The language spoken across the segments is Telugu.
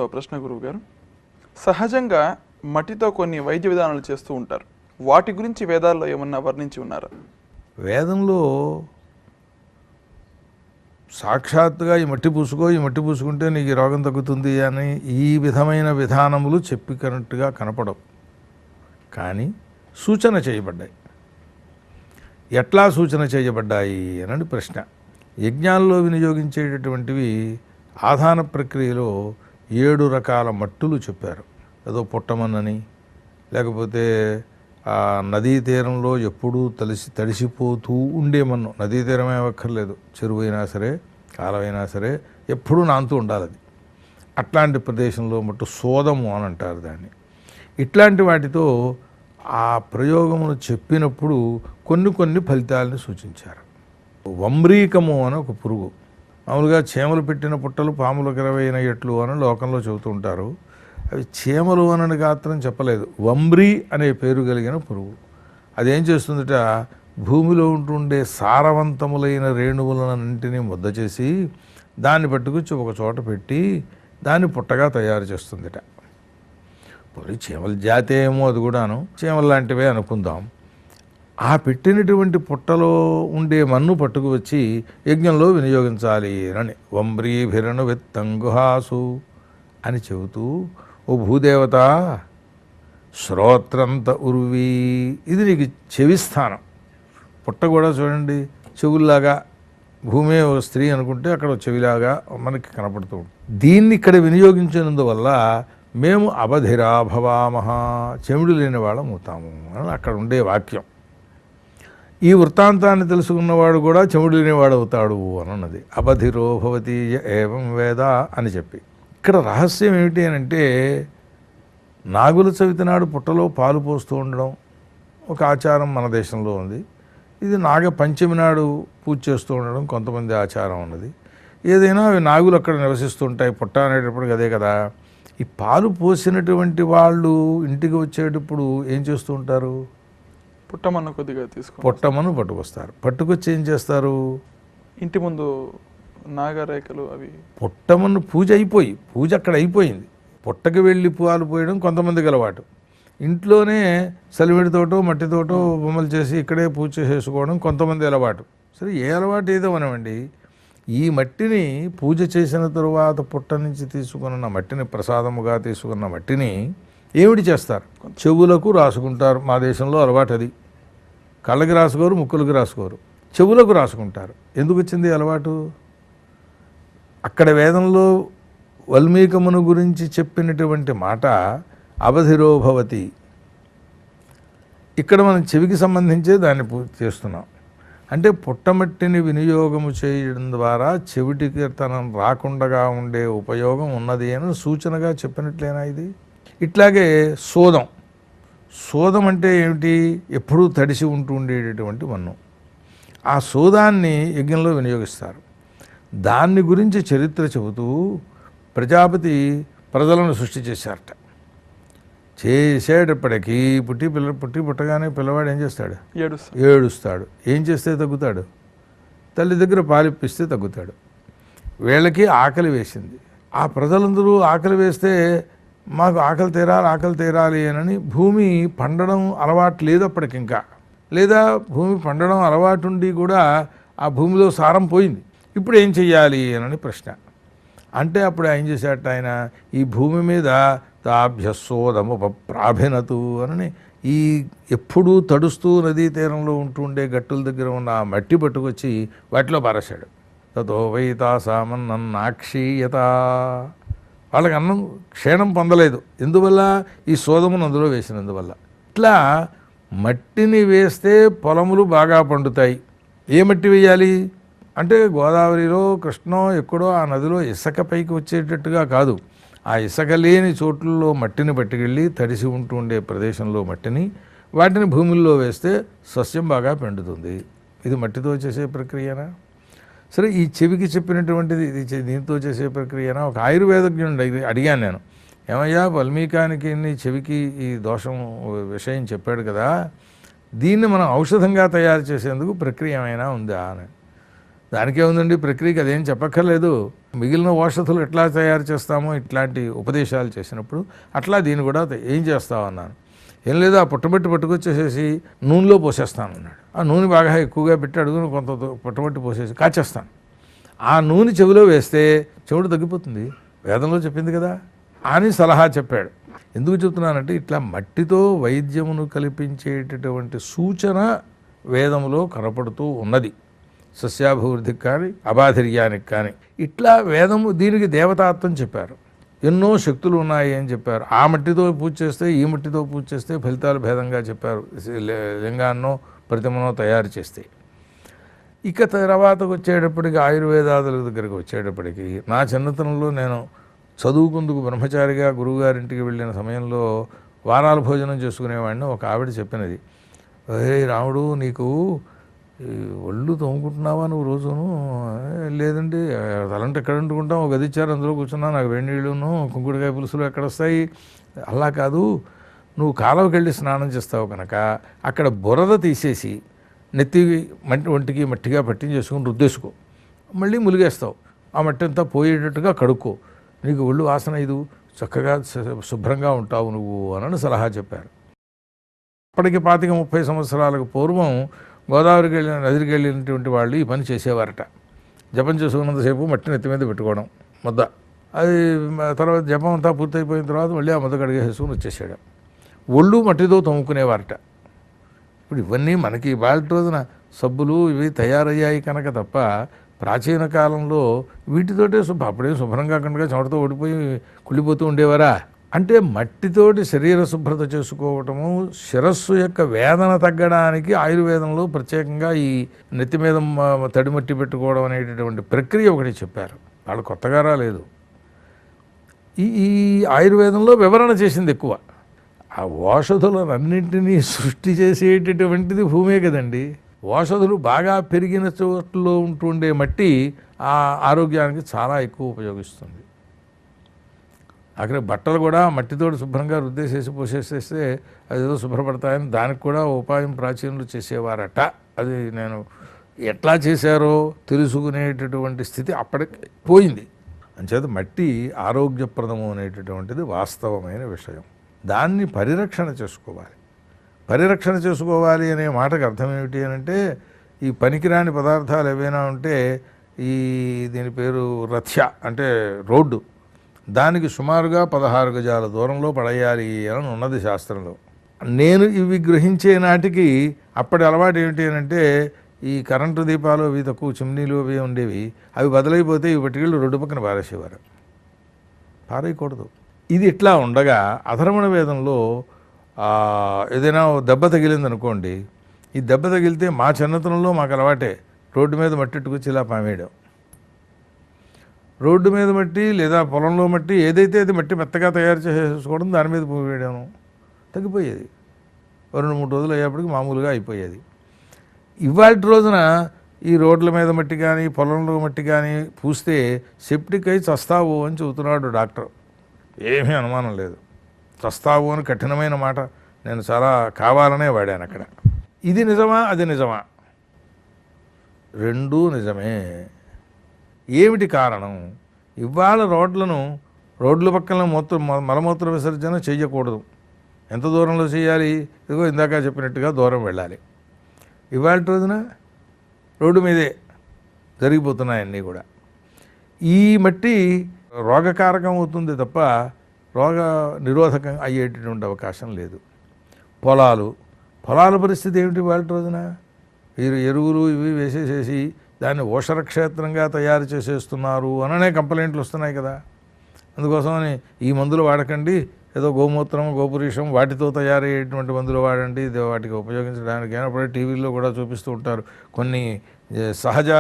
ఓ ప్రశ్న గురువు గారు, సహజంగా మట్టితో కొన్ని వైద్య విధానాలు చేస్తూ ఉంటారు. వాటి గురించి వేదాల్లో ఏమన్నా వర్ణించి ఉన్నారా? వేదంలో సాక్షాత్తుగా ఈ మట్టి పూసుకుంటే నీకు ఈ రోగం తగ్గుతుంది అని ఈ విధమైన విధానములు చెప్పినట్టుగా కనపడవు. కానీ సూచన చేయబడ్డాయి. ఎట్లా సూచన చేయబడ్డాయి అని ప్రశ్న. యజ్ఞాల్లో వినియోగించేటటువంటివి ఆధాన ప్రక్రియలో 7 రకాల మట్టులు చెప్పారు. ఏదో పుట్టమన్నని, లేకపోతే నదీ తీరంలో ఎప్పుడూ తడిసిపోతూ ఉండే మన్ను. నదీ తీరమే అక్కర్లేదు, చెరువు అయినా సరే కాలమైనా సరే ఎప్పుడూ నానుతూ ఉండాలి అది. అట్లాంటి ప్రదేశంలో మట్టు సోదము అని అంటారు దాన్ని. ఇట్లాంటి వాటితో ఆ ప్రయోగమును చెప్పినప్పుడు కొన్ని ఫలితాలని సూచించారు. వంబ్రీకము అని ఒక పురుగు, మామూలుగా చీమలు పెట్టిన పుట్టలు పాములకు 20 ఎట్లు అని లోకంలో చెబుతూ ఉంటారు. అవి చీమలు అని గాత్రం చెప్పలేదు, వంబ్రీ అనే పేరు కలిగిన పురుగు. అదేం చేస్తుందట, భూమిలో ఉంటుండే సారవంతములైన రేణువులన్నింటినీ ముద్ద చేసి దాన్ని పట్టుకొచ్చి ఒక చోట పెట్టి దాన్ని పుట్టగా తయారు చేస్తుందట. పోనీ చీమల జాతి ఏమో అది కూడాను, చీమలు లాంటివే అనుకుందాం. ఆ పెట్టినటువంటి పుట్టలో ఉండే మన్ను పట్టుకు వచ్చి యజ్ఞంలో వినియోగించాలి అని వంబ్రీభిరణు విత్తంగుహాసు అని చెబుతూ, ఓ భూదేవత శ్రోత్రంత ఉర్వీ, ఇది నీకు చెవిస్థానం. పుట్ట కూడా చూడండి చెవుల్లాగా, భూమే ఓ స్త్రీ అనుకుంటే అక్కడ చెవిలాగా మనకి కనపడుతూ ఉంటుంది. దీన్ని ఇక్కడ వినియోగించినందువల్ల మేము అబధిరా భవామహ, చెమిడు లేని వాళ్ళం అవుతాము అని అక్కడ ఉండే వాక్యం. ఈ వృత్తాంతాన్ని తెలుసుకున్నవాడు కూడా చెముడు లేనివాడు అవుతాడు అని అన్నది. అబధిరో భవతి ఏవం వేద అని చెప్పి. ఇక్కడ రహస్యం ఏమిటి అని అంటే, నాగుల చవితి నాడు పుట్టలో పాలు పోస్తూ ఉండడం ఒక ఆచారం మన దేశంలో ఉంది. ఇది నాగ పంచమి నాడు పూజ చేస్తూ ఉండడం కొంతమంది ఆచారం ఉన్నది. ఏదైనా అవి నాగులు అక్కడ నివసిస్తుంటాయి, పుట్ట అనేటప్పటికి అదే కదా. ఈ పాలు పోసినటువంటి వాళ్ళు ఇంటికి వచ్చేటప్పుడు ఏం చేస్తూ ఉంటారు, పుట్టమన్ను కొద్దిగా పుట్టమన్ను పట్టుకొస్తారు. పట్టుకొచ్చి ఏం చేస్తారు, ఇంటి ముందు నాగరేఖలు అవి. పుట్టమన్ను పూజ అక్కడ అయిపోయింది. పుట్టకి వెళ్ళి పాలు పోయడం కొంతమందికి అలవాటు. ఇంట్లోనే సలివిడితోటో మట్టితోటో బొమ్మలు చేసి ఇక్కడే పూజ చేసుకోవడం కొంతమంది అలవాటు. సరే, ఏ అలవాటు ఏదో మనమండి, ఈ మట్టిని పూజ చేసిన తరువాత పుట్ట నుంచి తీసుకున్న మట్టిని, ప్రసాదముగా తీసుకున్న మట్టిని ఏమిటి చేస్తారు, చెవులకు రాసుకుంటారు. మా దేశంలో అలవాటు అది. కళ్ళకి రాసుకోరు, ముక్కులకు రాసుకోరు, చెవులకు రాసుకుంటారు. ఎందుకు వచ్చింది అలవాటు? అక్కడ వేదంలో వల్మీకమును గురించి చెప్పినటువంటి మాట అబధిరో భవతి. ఇక్కడ మనం చెవికి సంబంధించే దాన్ని చేస్తున్నాం. అంటే పుట్టమట్టిని వినియోగము చేయడం ద్వారా చెవిటికి తనం రాకుండా ఉండే ఉపయోగం ఉన్నది అని సూచనగా చెప్పినట్లేనా ఇది? ఇట్లాగే సోదం అంటే ఏమిటి, ఎప్పుడూ తడిసి ఉంటూ ఉండేటటువంటి మన్ను. ఆ సోదాన్ని యజ్ఞంలో వినియోగిస్తారు. దాన్ని గురించి చరిత్ర చెబుతూ ప్రజాపతి ప్రజలను సృష్టి చేశారట. చేసేటప్పటికీ పుట్టగానే పిల్లవాడు ఏం చేస్తాడు, ఏడుస్తాడు. ఏం చేస్తే తగ్గుతాడు, తల్లి దగ్గర పాలిప్పిస్తే తగ్గుతాడు. వీళ్ళకి ఆకలి వేసింది. ఆ ప్రజలందరూ ఆకలి వేస్తే మాకు ఆకలి తీరాలి అని భూమి పండడం అలవాటు లేదు అప్పటికింకా, లేదా భూమి పండడం అలవాటు ఉండి కూడా ఆ భూమిలో సారం పోయింది. ఇప్పుడు ఏం చెయ్యాలి అని ప్రశ్న. అంటే అప్పుడు ఏం చేశాట ఆయన, ఈ భూమి మీద తాభ్యసోదముపప్రాభినతు అని ఈ ఎప్పుడూ తడుస్తూ నదీ తీరంలో ఉంటుండే గట్టుల దగ్గర ఉన్న ఆ మట్టి పట్టుకొచ్చి వాటిలో పారేశాడు. తతో వైతాసామన్నాక్షీయత, వాళ్ళకి అన్నం క్షీణం పొందలేదు. ఎందువల్ల, ఈ సోదమును అందులో వేసినందువల్ల. ఇట్లా మట్టిని వేస్తే పొలములు బాగా పండుతాయి. ఏ మట్టి వేయాలి అంటే, గోదావరిలో కృష్ణో ఎక్కడో ఆ నదిలో ఇసుక పైకి వచ్చేటట్టుగా కాదు, ఆ ఇసుక లేని చోట్లలో మట్టిని పట్టుకెళ్ళి తడిసి ఉంటూ ఉండే ప్రదేశంలో మట్టిని వాటిని భూముల్లో వేస్తే సస్యం బాగా పెండుతుంది. ఇది మట్టితో చేసే ప్రక్రియనా? సరే, ఈ చెవికి చెప్పినటువంటిది ఇది దీంతో చేసే ప్రక్రియనా? ఒక ఆయుర్వేదజ్ఞుడు అడిగాను నేను, ఏమయ్యా వల్మీకానికి చెవికి ఈ దోషం విషయం చెప్పాడు కదా, దీన్ని మనం ఔషధంగా తయారు చేసేందుకు ప్రక్రియ ఏమైనా ఉందా అని. దానికే ఉందండి ప్రక్రియకి, అదేం చెప్పక్కర్లేదు. మిగిలిన ఔషధాలు ఎట్లా తయారు చేస్తామో ఇట్లాంటి ఉపదేశాలు చేసినప్పుడు అట్లా దీన్ని కూడా ఏం చేస్తావు అన్నాను. ఏం లేదు, ఆ పుట్టబెట్టి పట్టుకొచ్చేసేసి నూనెలో పోసేస్తాను అన్నాడు. ఆ నూనె బాగా ఎక్కువగా పెట్టి అడుగును కొంత పుట్టబెట్టి పోసేసి కాచేస్తాను. ఆ నూనె చెవిలో వేస్తే చెవుడు తగ్గిపోతుంది, వేదంలో చెప్పింది కదా అని సలహా చెప్పాడు. ఎందుకు చెప్తున్నానంటే ఇట్లా మట్టితో వైద్యమును కల్పించేటటువంటి సూచన వేదంలో కనపడుతూ ఉన్నది. సస్యాభివృద్ధికి కానీ అబాధిర్యానికి కానీ ఇట్లా వేదము దీనికి దేవతాత్వం చెప్పారు. ఎన్నో శక్తులు ఉన్నాయి అని చెప్పారు. ఆ మట్టితో పూజ చేస్తే ఈ మట్టితో పూజ చేస్తే ఫలితాలు భేదంగా చెప్పారు. లింగాన్నో ప్రతిమనో తయారు చేస్తే. ఇక తర్వాతకు వచ్చేటప్పటికి ఆయుర్వేదాదుల దగ్గరికి వచ్చేటప్పటికి నా చిన్నతనంలో నేను చదువుకుందుకు బ్రహ్మచారిగా గురువుగారింటికి వెళ్ళిన సమయంలో వారాల భోజనం చేసుకునేవాడిని. ఒక ఆవిడ చెప్పినది, రాముడు నీకు ఒళ్ళు తోముకుంటున్నావా నువ్వు రోజును? లేదండి, తలంటే ఎక్కడ వండుకుంటాం, ఒక గది ఇచ్చారు అందులో కూర్చున్నా, నాకు వేడి నీళ్ళును కుంకుడుకాయ పులుసులు ఎక్కడ వస్తాయి? అలా కాదు, నువ్వు కాలువకి వెళ్ళి స్నానం చేస్తావు కనుక అక్కడ బురద తీసేసి నెత్తి ఒంటికి మట్టిగా పట్టించేసుకుని రుద్దేసుకో, మళ్ళీ ములిగేస్తావు, ఆ మట్టి అంతా పోయేటట్టుగా కడుక్కో, నీకు ఒళ్ళు వాసన ఇది చక్కగా శుభ్రంగా ఉంటావు నువ్వు అని సలహా చెప్పారు. అప్పటికి 25-30 సంవత్సరాలకు పూర్వం గోదావరికి వెళ్ళిన నదికి వెళ్ళినటువంటి వాళ్ళు ఈ పని చేసేవారట. జపం చేసుకున్నంతసేపు మట్టి నెత్తి మీద పెట్టుకోవడం ముద్ద, అది తర్వాత జపం అంతా పూర్తయిపోయిన తర్వాత మళ్ళీ ఆ ముద్ద కడిగేసుకుని వచ్చేసాడు. ఒళ్ళు మట్టితో తోముకునేవారట. ఇప్పుడు ఇవన్నీ మనకి ఇవాళ రోజున సబ్బులు ఇవి తయారయ్యాయి కనుక తప్ప ప్రాచీన కాలంలో వీటితోటే అప్పుడే శుభ్రంగా కనుక చెమటతో ఓడిపోయి కుళ్ళిపోతూ ఉండేవారా? అంటే మట్టితోటి శరీర శుభ్రత చేసుకోవటము, శిరస్సు యొక్క వేదన తగ్గడానికి ఆయుర్వేదంలో ప్రత్యేకంగా ఈ నెత్తి మీద తడిమట్టి పెట్టుకోవడం అనేటటువంటి ప్రక్రియ ఒకటి చెప్పారు. వాళ్ళు కొత్తగా రాలేదు. ఈ ఆయుర్వేదంలో వివరణ చేసింది ఎక్కువ. ఆ ఔషధులన్నింటినీ సృష్టి చేసేటటువంటిది భూమే కదండి. ఔషధులు బాగా పెరిగిన చోట్లలో ఉంటుండే మట్టి ఆ ఆరోగ్యానికి చాలా ఎక్కువ ఉపయోగిస్తుంది. అక్కడ బట్టలు కూడా మట్టితోటి శుభ్రంగా రుద్దేసేసి పోసేసేస్తే అదేదో శుభ్రపడతాయని దానికి కూడా ఉపాయం ప్రాచీనులు చేసేవారట. అది నేను ఎట్లా చేశారో తెలుసుకునేటటువంటి స్థితి అప్పటికి పోయింది. అంచేత మట్టి ఆరోగ్యప్రదము అనేటటువంటిది వాస్తవమైన విషయం. దాన్ని పరిరక్షణ చేసుకోవాలి. పరిరక్షణ చేసుకోవాలి అనే మాటకు అర్థం ఏమిటి అని అంటే, ఈ పనికిరాని పదార్థాలు ఏవైనా ఉంటే దీని పేరు రథ్య అంటే రోడ్డు, దానికి సుమారుగా 16 గజాల దూరంలో పడేయాలి అని ఉన్నది శాస్త్రంలో. నేను ఇవి గ్రహించే నాటికి అప్పటి అలవాటు ఏమిటి అని అంటే, ఈ కరెంటు దీపాలు అవి తక్కువ చిమ్నీలు అవి ఉండేవి, అవి బదులైపోతే ఇవి పట్టుకెళ్ళి రోడ్డు పక్కన పారేసేవారు. పారేయకూడదు. ఇది ఇట్లా ఉండగా అధర్వణ వేదంలో ఏదైనా దెబ్బ తగిలిందనుకోండి, ఈ దెబ్బ తగిలితే మా చిన్నతనంలో మాకు అలవాటే రోడ్డు మీద మట్టిట్టుకొచ్చి ఇలా పామేయడం. రోడ్డు మీద మట్టి లేదా పొలంలో మట్టి ఏదైతే అది మట్టి మెత్తగా తయారు చేసేసుకోవడం, దాని మీద పువ్వు వేయడం తగ్గిపోయేది. 2-3 రోజులు అయ్యేప్పటికి మామూలుగా అయిపోయేది. ఇవాళ రోజున ఈ రోడ్ల మీద మట్టి కానీ పొలంలో మట్టి కానీ పూస్తే సెప్టిక్ అయి చస్తావు అని చెబుతున్నాడు డాక్టర్. ఏమీ అనుమానం లేదు, చస్తావు అని కఠినమైన మాట నేను చాలా కావాలనే వాడాను అక్కడ. ఇది నిజమా అది నిజమా? రెండూ నిజమే. ఏమిటి కారణం? ఇవాళ రోడ్ల పక్కన మలమూత్ర విసర్జన చేయకూడదు. ఎంత దూరంలో చేయాలి? ఇదిగో ఇందాక చెప్పినట్టుగా దూరం వెళ్ళాలి. ఇవాళ రోజున రోడ్డు మీదే జరిగిపోతున్నాయన్నీ కూడా. ఈ మట్టి రోగకారకం అవుతుంది తప్ప రోగ నిరోధకం అయ్యేటటువంటి అవకాశం లేదు. పొలాల పరిస్థితి ఏమిటి? ఇవాళ రోజున ఎరువులు ఇవి వేసేసేసి దాన్ని ఓషర క్షేత్రంగా తయారు చేసేస్తున్నారు అననే కంప్లైంట్లు వస్తున్నాయి కదా. అందుకోసమని ఈ మందులు వాడకండి, ఏదో గోమూత్రం గోపురీషం వాటితో తయారయ్యేటువంటి మందులు వాడండి, వాటికి ఉపయోగించడానికి. అప్పుడే టీవీల్లో కూడా చూపిస్తూ ఉంటారు కొన్ని సహజ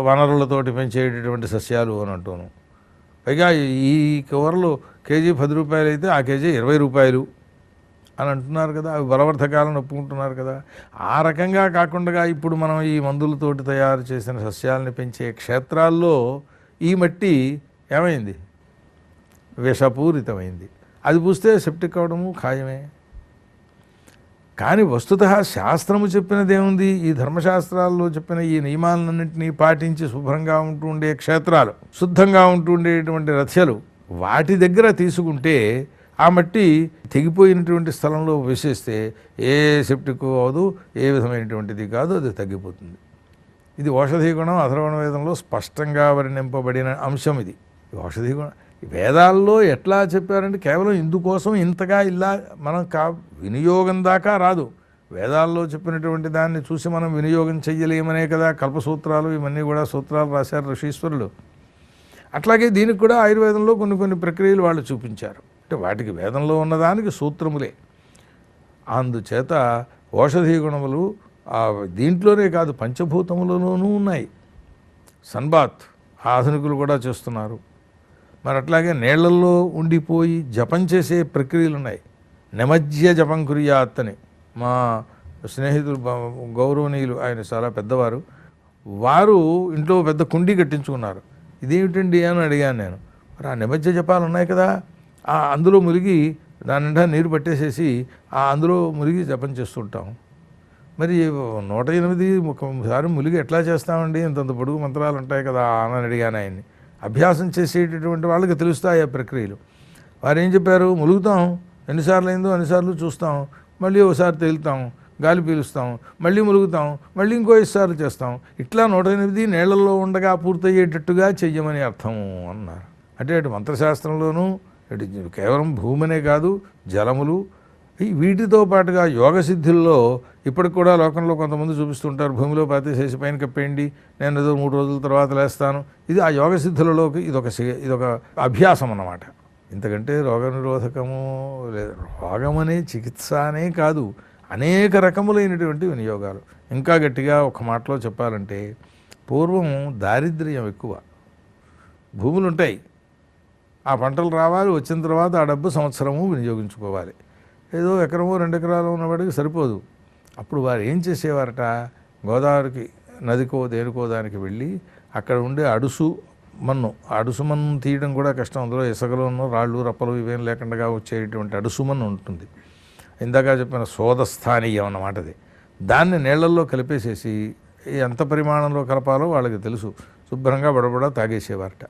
వనరులతోటి పెంచేటటువంటి సస్యాలు అని అంటూను. పైగా ఈ కూరలు కేజీ 10 రూపాయలు అయితే ఆ కేజీ 20 రూపాయలు అని అంటున్నారు కదా. అవి బలవర్ధకాలను ఒప్పుకుంటున్నారు కదా. ఆ రకంగా కాకుండా ఇప్పుడు మనం ఈ మందులతోటి తయారు చేసిన సస్యాలని పెంచే క్షేత్రాల్లో ఈ మట్టి ఏమైంది? విషపూరితమైంది. అది పూస్తే సెప్టిక్ అవడము ఖాయమే. కానీ వస్తుతః శాస్త్రము చెప్పినదేముంది? ఈ ధర్మశాస్త్రాల్లో చెప్పిన ఈ నియమాలన్నింటినీ పాటించి శుభ్రంగా ఉంటూ ఉండే క్షేత్రాలు, శుద్ధంగా ఉంటూ ఉండేటువంటి రథ్యలు, వాటి దగ్గర తీసుకుంటే ఆ మట్టి తెగిపోయినటువంటి స్థలంలో వేసేస్తే ఏ సెప్టిక్ అవ్వదు, ఏ విధమైనటువంటిది కాదు, అది తగ్గిపోతుంది. ఇది ఔషధీ గుణం అథర్వణ వేదంలో స్పష్టంగా వర్ణింపబడిన అంశం. ఇది ఔషధీ గుణం వేదాల్లో ఎట్లా చెప్పారంటే కేవలం ఇందుకోసం ఇంతగా ఇలా మనం వినియోగం దాకా రాదు. వేదాల్లో చెప్పినటువంటి దాన్ని చూసి మనం వినియోగం చెయ్యలేమనే కదా కల్పసూత్రాలు, ఇవన్నీ కూడా సూత్రాలు రాశారు ఋషీశ్వరులు. అట్లాగే దీనికి కూడా ఆయుర్వేదంలో కొన్ని కొన్ని ప్రక్రియలు వాళ్ళు చూపించారు. అంటే వాటికి వేదంలో ఉన్నదానికి సూత్రములే. అందుచేత ఔషధీ గుణములు దీంట్లోనే కాదు పంచభూతములలోనూ ఉన్నాయి. సన్బాత్ ఆధునికులు కూడా చేస్తున్నారు. మరి అట్లాగే నీళ్లల్లో ఉండిపోయి జపం చేసే ప్రక్రియలు ఉన్నాయి. నిమజ్య జపం కుర్యాత్ అని మా స్నేహితులు గౌరవనీయులు, ఆయన చాలా పెద్దవారు, వారు ఇంట్లో పెద్ద కుండీ కట్టించుకున్నారు. ఇదేమిటండి అని అడిగాను నేను. మరి ఆ నిమజ్య జపాలు ఉన్నాయి కదా, అందులో మునిగి దాని నిండా నీరు పట్టేసేసి అందులో మునిగి జపం చేస్తుంటాం. మరి 108 ఒకసారి మునిగి ఎట్లా చేస్తామండి, ఇంతంత పొడుగు మంత్రాలు ఉంటాయి కదా అని అడిగాను ఆయన్ని. అభ్యాసం చేసేటటువంటి వాళ్ళకి తెలుస్తాయి ఆ ప్రక్రియలు. వారు ఏం చెప్పారు, ములుగుతాం, ఎన్నిసార్లు అయిందో అన్నిసార్లు చూస్తాం, మళ్ళీ ఒకసారి తేలుతాం, గాలి పీలుస్తాం, మళ్ళీ ములుగుతాం, మళ్ళీ ఇంకో 5 సార్లు చేస్తాం. ఇట్లా 108 నీళ్లలో ఉండగా పూర్తయ్యేటట్టుగా చెయ్యమని అర్థం అన్నారు. అంటే అటు మంత్రశాస్త్రంలోనూ ఇటు కేవలం భూమనే కాదు, జలములు, వీటితో పాటుగా యోగ సిద్ధుల్లో ఇప్పటికి కూడా లోకంలో కొంతమంది చూపిస్తుంటారు, భూమిలో పాతేసేసి పైన కప్పేయండి, నేను ఏదో 3 రోజుల తర్వాత లేస్తాను. ఇది ఆ యోగ సిద్ధులలోకి ఇదొక అభ్యాసం అన్నమాట. ఇంతకంటే రోగనిరోధకము లేదా రోగమనే చికిత్స అనే కాదు, అనేక రకములైనటువంటి వినియోగాలు. ఇంకా గట్టిగా ఒక మాటలో చెప్పాలంటే పూర్వం దారిద్ర్యం ఎక్కువ. భూములు ఉంటాయి, ఆ పంటలు రావాలి, వచ్చిన తర్వాత ఆ డబ్బు సంవత్సరము వినియోగించుకోవాలి. ఏదో ఎకరమో 2 ఎకరాలు ఉన్నవాడికి సరిపోదు. అప్పుడు వారు ఏం చేసేవారట, గోదావరికి నదికో దేనికో దానికి వెళ్ళి అక్కడ ఉండే అడుసు మన్ను తీయడం కూడా కష్టం. అందులో ఇసుకలోనూ రాళ్ళు రప్పలు ఇవేం లేకుండా వచ్చేటువంటి అడుసు మన్ను ఉంటుంది. ఇందాక చెప్పిన సోదస్థానీయం అన్నమాట. అది దాన్ని నీళ్లల్లో కలిపేసేసి ఎంత పరిమాణంలో కలపాలో వాళ్ళకి తెలుసు, శుభ్రంగా బడబడా తాగేసేవారట.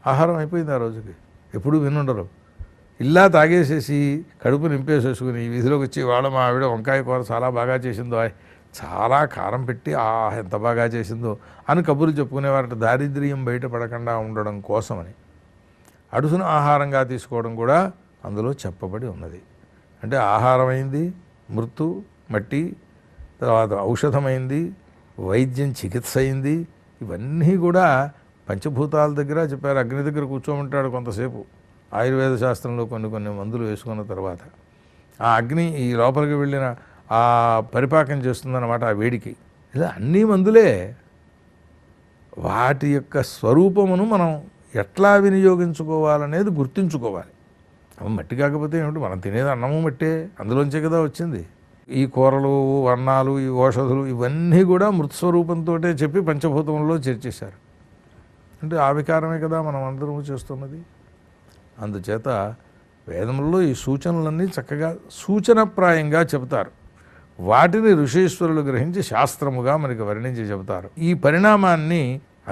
ఆహారం అయిపోయింది ఆ రోజుకి. ఎప్పుడూ వినుండరు. ఇలా తాగేసేసి కడుపు నింపేసేసుకుని వీధిలోకి వచ్చి వాళ్ళ మా ఆవిడ వంకాయ కూర చాలా బాగా చేసిందో, చాలా కారం పెట్టి ఎంత బాగా చేసిందో అని కబుర్లు చెప్పుకునేవారట. దారిద్ర్యం బయటపడకుండా ఉండడం కోసమని అడుసును ఆహారంగా తీసుకోవడం కూడా అందులో చెప్పబడి ఉన్నది. అంటే ఆహారమైంది, మృత్తు మట్టి, తర్వాత ఔషధమైంది, వైద్యం చికిత్స అయింది. ఇవన్నీ కూడా పంచభూతాల దగ్గర చెప్పారు. అగ్ని దగ్గర కూర్చోమంటాడు కొంతసేపు. ఆయుర్వేద శాస్త్రంలో కొన్ని మందులు వేసుకున్న తర్వాత ఆ అగ్ని ఈ లోపలికి వెళ్ళిన ఆ పరిపాకం చేస్తుందన్నమాట ఆ వేడికి. ఇలా అన్నీ మందులే. వాటి యొక్క స్వరూపమును మనం ఎట్లా వినియోగించుకోవాలనేది గుర్తుంచుకోవాలి. అవి మట్టి కాకపోతే ఏమిటి, మనం తినేది అన్నము మట్టే, అందులోంచే కదా వచ్చింది. ఈ కూరలు, అన్నాలు, ఈ ఔషధులు ఇవన్నీ కూడా మృత్స్వరూపంతో చెప్పి పంచభూతంలో చేర్చేశారు. అంటే ఆ వికారమే కదా మనం అందరము చేస్తున్నది. అందుచేత వేదములలో ఈ సూచనలన్నీ చక్కగా సూచనప్రాయంగా చెబుతారు. వాటిని ఋషీశ్వరులు గ్రహించి శాస్త్రముగా మనకి వర్ణించి చెబుతారు. ఈ పరిణామాన్ని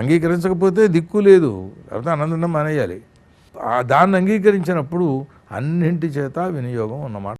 అంగీకరించకపోతే దిక్కు లేదు, లేకపోతే అన్నం మానేయాలి. దాన్ని అంగీకరించినప్పుడు అన్నింటి చేత వినియోగం అన్నమాట.